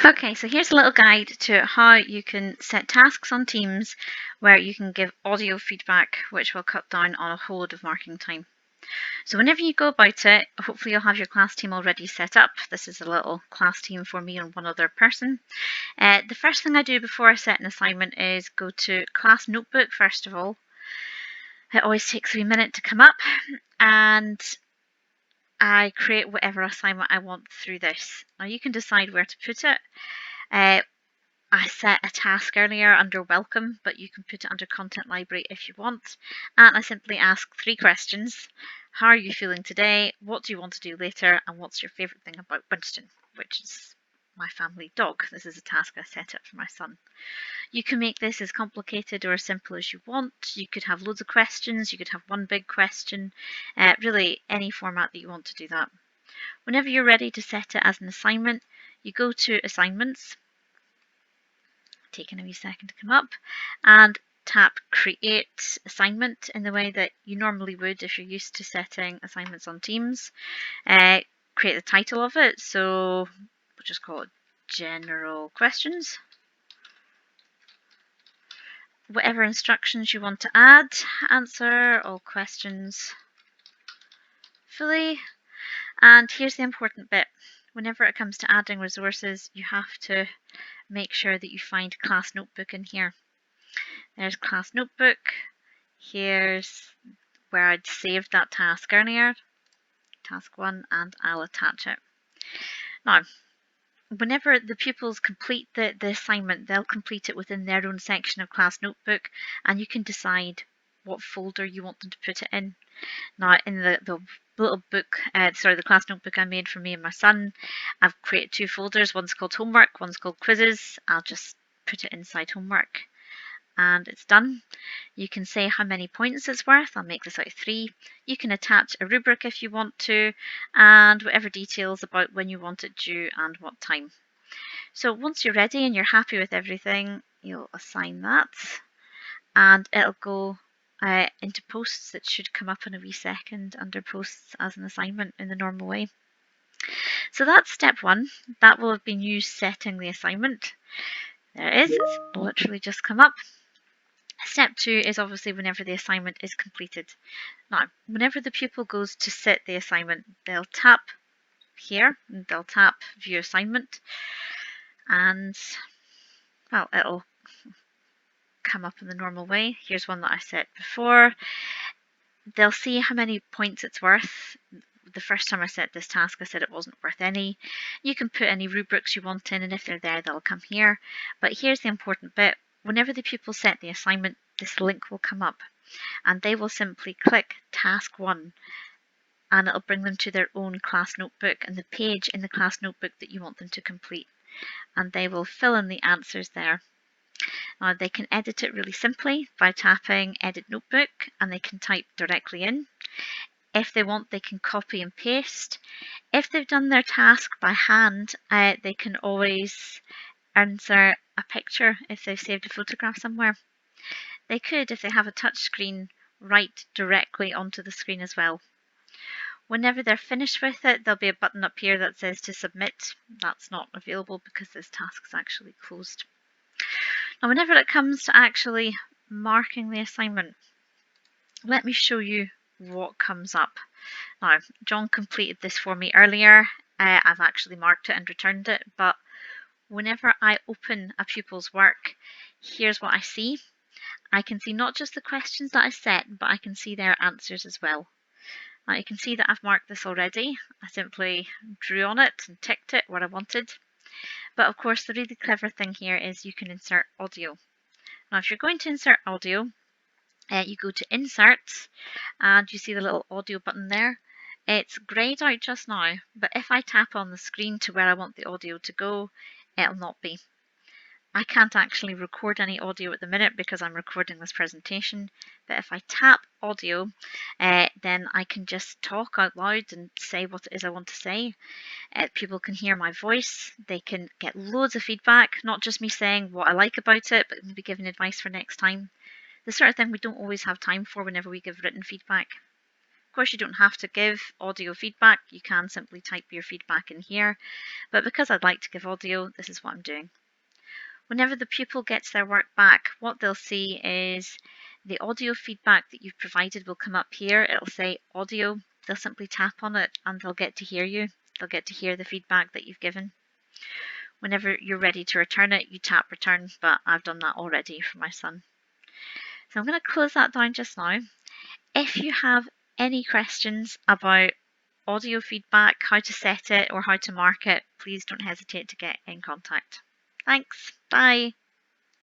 Okay, so here's a little guide to how you can set tasks on Teams where you can give audio feedback, which will cut down on a whole load of marking time. So whenever you go about it, hopefully you'll have your class team already set up. This is a little class team for me and one other person. The first thing I do before I set an assignment is go to Class Notebook first of all. It always takes 3 minutes to come up, and I create whatever assignment I want through this. Now you can decide where to put it. I set a task earlier under welcome, but you can put it under content library if you want. And I simply ask 3 questions. How are you feeling today? What do you want to do later? And what's your favourite thing about Winston, which is my family dog. This is a task I set up for my son. You can make this as complicated or as simple as you want. You could have loads of questions. You could have one big question. Really, any format that you want to do that. Whenever you're ready to set it as an assignment, you go to Assignments, taking a wee second to come up, and tap Create Assignment in the way that you normally would if you're used to setting assignments on Teams. Create the title of it, so we'll just call it General Questions. Whatever instructions you want to add, answer all questions fully. And here's the important bit. Whenever it comes to adding resources, you have to make sure that you find Class Notebook in here. There's Class Notebook. Here's where I'd saved that task earlier, task 1, and I'll attach it. Now, whenever the pupils complete the assignment, they'll complete it within their own section of Class Notebook, and you can decide what folder you want them to put it in. Now, in the little book, the Class Notebook I made for me and my son, I've created 2 folders. One's called Homework, one's called Quizzes. I'll just put it inside Homework. And it's done. You can say how many points it's worth. I'll make this out 3. You can attach a rubric if you want to, and whatever details about when you want it due and what time. So once you're ready and you're happy with everything, you'll assign that, and it'll go into posts. It should come up in a wee second under posts as an assignment in the normal way. So that's step 1. That will have been used setting the assignment. There it is. It's literally just come up. Step 2 is obviously whenever the assignment is completed. Now, whenever the pupil goes to sit the assignment, they'll tap here, and they'll tap View Assignment, and, well, it'll come up in the normal way. Here's one that I set before. They'll see how many points it's worth. The first time I set this task, I said it wasn't worth any. You can put any rubrics you want in, and if they're there, they'll come here. But here's the important bit. Whenever the pupils set the assignment, this link will come up, and they will simply click Task 1, and it'll bring them to their own class notebook and the page in the class notebook that you want them to complete. And they will fill in the answers there. Now, they can edit it really simply by tapping Edit Notebook, and they can type directly in. If they want, they can copy and paste. If they've done their task by hand, they can always insert a picture if they've saved a photograph somewhere. They could, if they have a touch screen, write directly onto the screen as well. Whenever they're finished with it, there'll be a button up here that says to submit. That's not available because this task is actually closed. Now, whenever it comes to actually marking the assignment, let me show you what comes up. Now, John completed this for me earlier. I've actually marked it and returned it, but whenever I open a pupil's work, here's what I see. I can see not just the questions that I set, but I can see their answers as well. Now you can see that I've marked this already. I simply drew on it and ticked it where I wanted. But of course, the really clever thing here is you can insert audio. Now, if you're going to insert audio, you go to Insert, and you see the little audio button there. It's greyed out just now, but if I tap on the screen to where I want the audio to go, it'll not be. I can't actually record any audio at the minute because I'm recording this presentation, but if I tap audio, then I can just talk out loud and say what it is I want to say. People can hear my voice, they can get loads of feedback, not just me saying what I like about it, but maybe giving advice for next time. The sort of thing we don't always have time for whenever we give written feedback. course, you don't have to give audio feedback. You can simply type your feedback in here, but because I'd like to give audio, this is what I'm doing. Whenever the pupil gets their work back, what they'll see is the audio feedback that you've provided will come up here. It'll say audio. They'll simply tap on it and they'll get to hear you. They'll get to hear the feedback that you've given. Whenever you're ready to return it, you tap return, but I've done that already for my son. So I'm going to close that down just now. If you have any questions about audio feedback, how to set it or how to mark it, please don't hesitate to get in contact. Thanks. Bye.